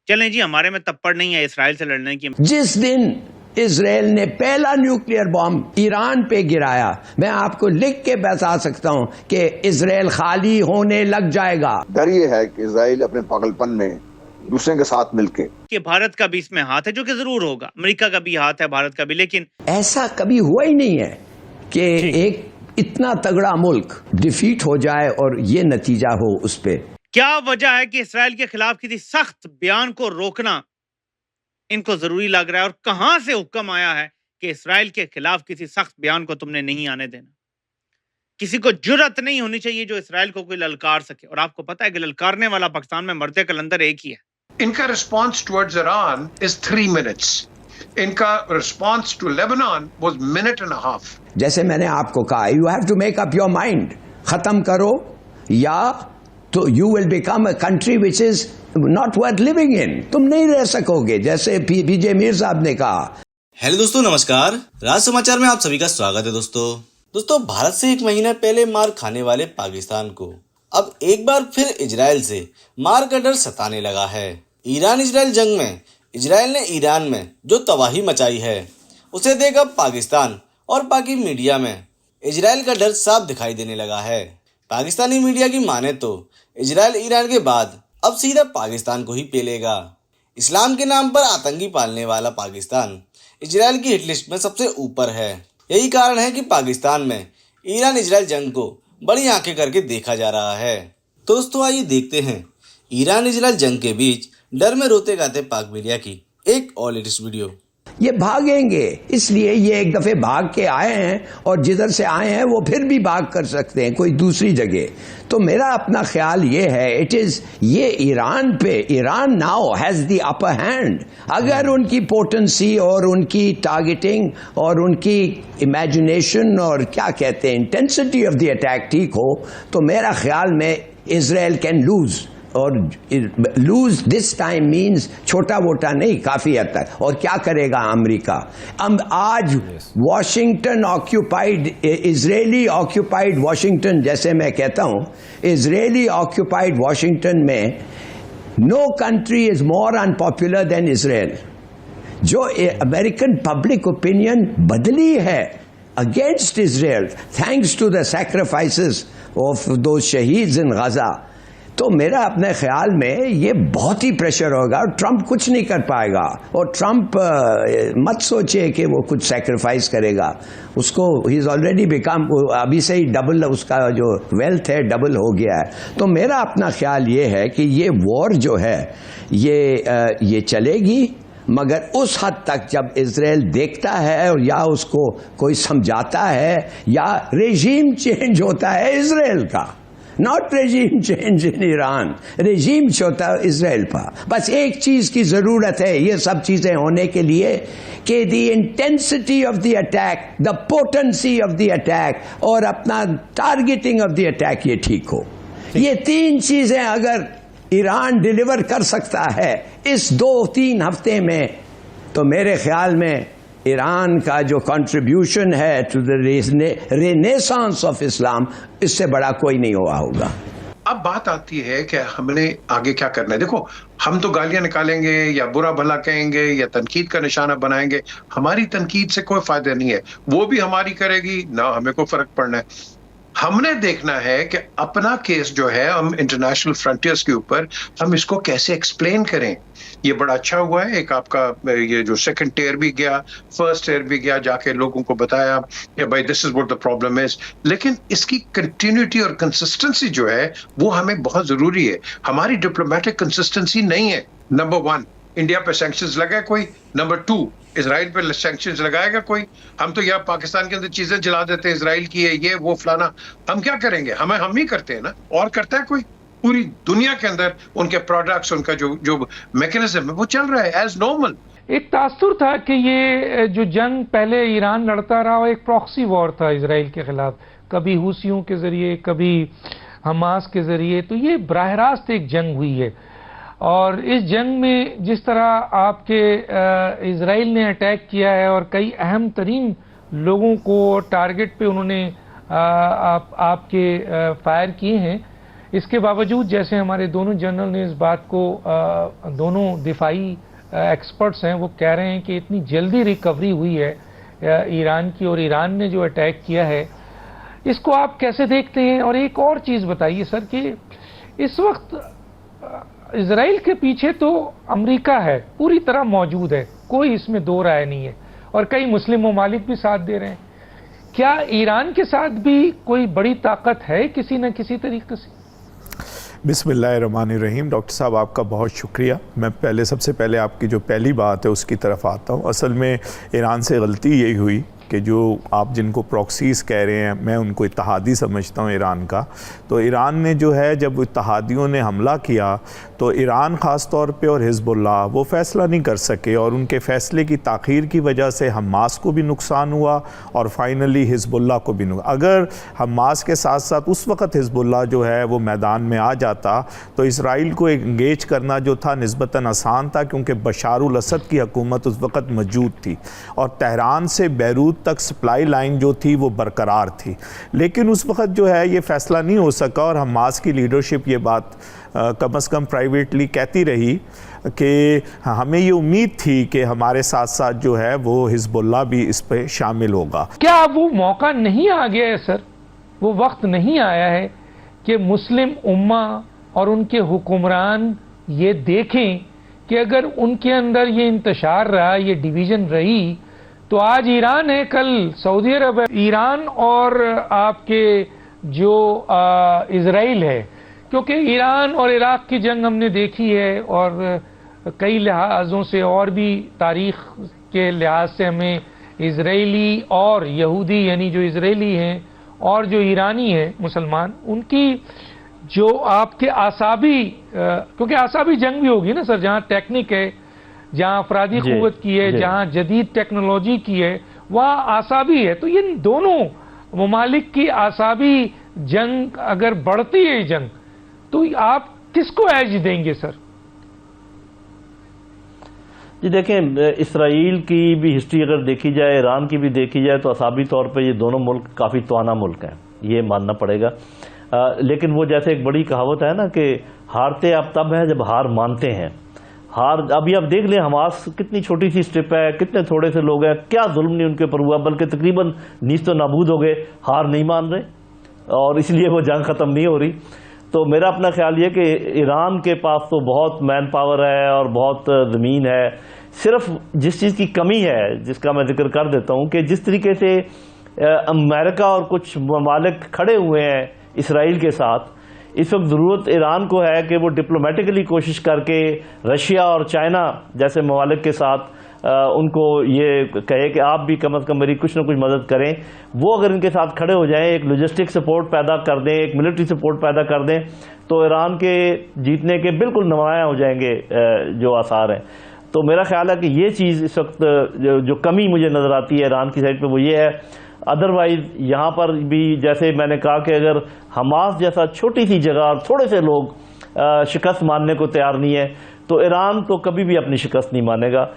چلیں جی، ہمارے میں تپڑ نہیں ہے اسرائیل سے لڑنے کی. جس دن اسرائیل نے پہلا نیوکلیئر بام ایران پہ گرایا، میں آپ کو لکھ کے بتا سکتا ہوں کہ اسرائیل خالی ہونے لگ جائے گا. ڈر یہ ہے کہ اسرائیل اپنے پاگل پن میں دوسرے کے ساتھ مل کے کہ بھارت کا بھی اس میں ہاتھ ہے، جو کہ ضرور ہوگا، امریکہ کا بھی ہاتھ ہے، بھارت کا بھی، لیکن ایسا کبھی ہوا ہی نہیں ہے کہ ایک اتنا تگڑا ملک ڈیفیٹ ہو جائے اور یہ نتیجہ ہو اس پہ. کیا وجہ ہے کہ اسرائیل کے خلاف کسی سخت بیان کو روکنا ان کو ضروری لگ رہا ہے، اور کہاں سے حکم آیا ہے کہ اسرائیل کے خلاف کسی سخت بیان کو تم نے نہیں آنے دینا؟ کسی کو جرأت نہیں ہونی چاہیے جو اسرائیل کو کوئی للکار سکے، اور آپ کو پتا ہے کہ للکارنے والا پاکستان میں مرد کلندر ایک ہی ہے. ان کا response towards Iran is 3 minutes. ان کا response to Lebanon was minute and a half. جیسے میں نے آپ کو کہا، you have to make up your mind. ختم کرو یا تو you will become a country which is not worth living in. تم نہیں رہ سکو گے، جیسے پی جے میر صاحب نے کہا. ہیلو دوستو، نمسکار. راج سماچار میں آپ سبھی کا سواگت ہے. دوستو بھارت سے 1 مہینہ پہلے مار کھانے والے پاکستان کو اب ایک بار پھر اسرائیل سے مار کا ڈر ستانے لگا ہے. ایران اسرائیل جنگ میں اسرائیل نے ایران میں جو تباہی مچائی ہے اسے دیکھ اب پاکستان اور پاکی میڈیا میں اسرائیل کا ڈر صاف دکھائی دینے لگا ہے. پاکستانی میڈیا کی مانے تو اسرائیل ایران کے بعد اب سیدھا پاکستان کو ہی پیلے گا. اسلام کے نام پر آتنکی پالنے والا پاکستان اسرائیل کی ہٹ لسٹ میں سب سے اوپر ہے. یہی کارن ہے کہ پاکستان میں ایران اسرائیل جنگ کو بڑی آنکھیں کر کے دیکھا جا رہا ہے. دوستو آئیے دیکھتے ہیں ایران اسرائیل جنگ کے بیچ ڈر میں روتے گاتے پاک میڈیا کی ایک اور لیٹسٹ ویڈیو. یہ بھاگیں گے، اس لیے یہ ایک دفعہ بھاگ کے آئے ہیں، اور جدھر سے آئے ہیں وہ پھر بھی بھاگ کر سکتے ہیں کوئی دوسری جگہ. تو میرا اپنا خیال یہ ہے یہ ایران پہ، Iran now has the upper hand. اگر ان کی پوٹنسی اور ان کی ٹارگیٹنگ اور ان کی امیجنیشن اور کیا کہتے ہیں انٹینسٹی آف دی اٹیک ٹھیک ہو تو میرا خیال میں اسرائیل کین لوز. اور لوز دس ٹائم مینز چھوٹا موٹا نہیں، کافی حد تک. اور کیا کرے گا امریکہ؟ آج واشنگٹن آکیوپائڈ، اسرائیلی آکیوپائڈ واشنگٹن، جیسے میں کہتا ہوں اسرائیلی آکیوپائڈ واشنگٹن میں نو کنٹری از مور انپاپولر دین اسرائیل. جو امریکن پبلک اوپینین بدلی ہے against Israel thanks to the sacrifices of those شہیدز ان غزہ. تو میرا اپنے خیال میں یہ بہت ہی پریشر ہوگا اور ٹرمپ کچھ نہیں کر پائے گا. اور ٹرمپ مت سوچے کہ وہ کچھ سیکریفائس کرے گا. اس کو ہی از آلریڈی بیکم، ابھی سے ہی ڈبل اس کا جو ویلتھ ہے ڈبل ہو گیا ہے. تو میرا اپنا خیال یہ ہے کہ یہ وار جو ہے یہ چلے گی، مگر اس حد تک جب اسرائیل دیکھتا ہے اور یا اس کو کوئی سمجھاتا ہے یا ریژیم چینج ہوتا ہے اسرائیل کا. Not regime change in Iran, regime ہوتا ہے اسرائیل پر. بس ایک چیز کی ضرورت ہے یہ سب چیزیں ہونے کے لیے کہ the intensity of the attack, the potency of the attack اور اپنا ٹارگیٹنگ آف دی اٹیک یہ ٹھیک ہو. یہ 3 چیزیں اگر ایران ڈیلیور کر سکتا ہے اس 2-3 ہفتے میں تو میرے خیال میں ایران کا جو کنٹریبیوشن ہے ٹو دا رینیسانس آف اسلام اس سے بڑا کوئی نہیں ہوا ہوگا. اب بات آتی ہے کہ ہم نے آگے کیا کرنا ہے. دیکھو ہم تو گالیاں نکالیں گے یا برا بھلا کہیں گے یا تنقید کا نشانہ بنائیں گے، ہماری تنقید سے کوئی فائدہ نہیں ہے. وہ بھی ہماری کرے گی نہ ہمیں کوئی فرق پڑنا ہے. ہم نے دیکھنا ہے کہ اپنا کیس جو ہے ہم انٹرنیشنل فرنٹیئرز کے اوپر ہم اس کو کیسے ایکسپلین کریں. یہ بڑا اچھا ہوا ہے، ایک آپ کا یہ جو سیکنڈ ٹیئر بھی گیا، فرسٹ ٹیئر بھی گیا، جا کے لوگوں کو بتایا کہ بھائی دس is what the problem is. لیکن اس کی کنٹینیوٹی اور کنسسٹنسی جو ہے وہ ہمیں بہت ضروری ہے. ہماری ڈپلومیٹک کنسسٹنسی نہیں ہے. نمبر 1 انڈیا پہ سینکشنز لگائے کوئی، نمبر 2 اسرائیل پہ سینکشنز لگائے گا کوئی. ہم تو یہاں پاکستان کے اندر چیزیں جلا دیتے ہیں، اسرائیل کی ہے یہ وہ فلانا. ہم کیا کریں گے؟ ہم ہی کرتے ہیں نا، اور کرتا ہے کوئی؟ پوری دنیا کے اندر ان کے پروڈکٹس، ان کا جو میکینزم ہے وہ چل رہا ہے ایز نارمل. ایک تاثر تھا کہ یہ جو جنگ پہلے ایران لڑتا رہا وہ ایک پراکسی وار تھا اسرائیل کے خلاف، کبھی حوثیوں کے ذریعے کبھی حماس کے ذریعے. تو یہ براہ راست ایک جنگ ہوئی ہے، اور اس جنگ میں جس طرح آپ کے اسرائیل نے اٹیک کیا ہے اور کئی اہم ترین لوگوں کو ٹارگٹ پہ انہوں نے آپ کے فائر کیے ہیں، اس کے باوجود جیسے ہمارے دونوں جنرل نے اس بات کو دونوں دفاعی ایکسپرٹس ہیں وہ کہہ رہے ہیں کہ اتنی جلدی ریکوری ہوئی ہے ایران کی، اور ایران نے جو اٹیک کیا ہے اس کو آپ کیسے دیکھتے ہیں؟ اور ایک اور چیز بتائیے سر کہ اس وقت اسرائیل کے پیچھے تو امریکہ ہے، پوری طرح موجود ہے، کوئی اس میں دو رائے نہیں ہے، اور کئی مسلم ممالک بھی ساتھ دے رہے ہیں۔ کیا ایران کے ساتھ بھی کوئی بڑی طاقت ہے کسی نہ کسی طریقے سے؟ بسم اللہ الرحمن الرحیم۔ ڈاکٹر صاحب آپ کا بہت شکریہ۔ میں سب سے پہلے آپ کی جو پہلی بات ہے اس کی طرف آتا ہوں۔ اصل میں ایران سے غلطی یہی ہوئی کہ جو آپ جن کو پروکسیز کہہ رہے ہیں، میں ان کو اتحادی سمجھتا ہوں ایران کا۔ تو ایران نے جو ہے جب اتحادیوں نے حملہ کیا تو ایران خاص طور پہ اور حزب اللہ وہ فیصلہ نہیں کر سکے، اور ان کے فیصلے کی تاخیر کی وجہ سے حماس کو بھی نقصان ہوا اور فائنلی حزب اللہ کو بھی نقصان۔ اگر حماس کے ساتھ ساتھ اس وقت حزب اللہ جو ہے وہ میدان میں آ جاتا تو اسرائیل کو انگیج کرنا جو تھا نسبتاً آسان تھا، کیونکہ بشار الاسد کی حکومت اس وقت موجود تھی اور تہران سے بیروت تک سپلائی لائن جو تھی وہ برقرار تھی۔ لیکن اس وقت جو ہے یہ فیصلہ نہیں ہو سکا، اور حماس کی لیڈرشپ یہ بات کم از کم پرائیویٹلی کہتی رہی کہ ہمیں یہ امید تھی کہ ہمارے ساتھ ساتھ جو ہے وہ حزب اللہ بھی اس پہ شامل ہوگا۔ کیا وہ موقع نہیں آ گیا ہے سر؟ وہ وقت نہیں آیا ہے کہ مسلم امہ اور ان کے حکمران یہ دیکھیں کہ اگر ان کے اندر یہ انتشار رہا، یہ ڈویژن رہی، تو آج ایران ہے، کل سعودی عرب ہے۔ ایران اور آپ کے جو اسرائیل ہے، کیونکہ ایران اور عراق کی جنگ ہم نے دیکھی ہے، اور کئی لحاظوں سے اور بھی تاریخ کے لحاظ سے ہمیں اسرائیلی اور یہودی یعنی جو اسرائیلی ہیں اور جو ایرانی ہیں مسلمان، ان کی جو آپ کے اعصابی، کیونکہ اعصابی جنگ بھی ہوگی نا سر، جہاں ٹیکنک ہے، جہاں افرادی قوت کی ہے، جہاں جدید ٹیکنالوجی کی ہے، وہاں اعصابی ہے۔ تو یہ دونوں ممالک کی اعصابی جنگ اگر بڑھتی ہے جنگ، تو آپ کس کو ایج دیں گے سر؟ جی دیکھیں، اسرائیل کی بھی ہسٹری اگر دیکھی جائے، ایران کی بھی دیکھی جائے، تو اعصابی طور پہ یہ دونوں ملک کافی توانا ملک ہیں، یہ ماننا پڑے گا۔ لیکن وہ جیسے ایک بڑی کہاوت ہے نا کہ ہارتے آپ تب ہیں جب ہار مانتے ہیں۔ ابھی آپ دیکھ لیں حماس کتنی چھوٹی سی سٹرپ ہے، کتنے تھوڑے سے لوگ ہیں، کیا ظلم نہیں ان کے اوپر ہوا، بلکہ تقریباً نیست و نابود ہو گئے، ہار نہیں مان رہے، اور اس لیے وہ جنگ ختم نہیں ہو رہی۔ تو میرا اپنا خیال یہ کہ ایران کے پاس تو بہت مین پاور ہے اور بہت زمین ہے، صرف جس چیز کی کمی ہے، جس کا میں ذکر کر دیتا ہوں، کہ جس طریقے سے امریکہ اور کچھ ممالک کھڑے ہوئے ہیں اسرائیل کے ساتھ، اس وقت ضرورت ایران کو ہے کہ وہ ڈپلومیٹکلی کوشش کر کے رشیا اور چائنا جیسے ممالک کے ساتھ ان کو یہ کہے کہ آپ بھی کم از کم میری کچھ نہ کچھ مدد کریں۔ وہ اگر ان کے ساتھ کھڑے ہو جائیں، ایک لاجسٹک سپورٹ پیدا کر دیں، ایک ملٹری سپورٹ پیدا کر دیں، تو ایران کے جیتنے کے بالکل نمایاں ہو جائیں گے جو آثار ہیں۔ تو میرا خیال ہے کہ یہ چیز اس وقت جو کمی مجھے نظر آتی ہے ایران کی سائڈ پہ وہ یہ ہے۔ ادروائز یہاں پر بھی جیسے میں نے کہا کہ اگر حماس جیسا چھوٹی سی جگہ اور تھوڑے سے لوگ شکست ماننے کو تیار نہیں ہے، تو ایران تو کبھی بھی اپنی شکست نہیں مانے گا۔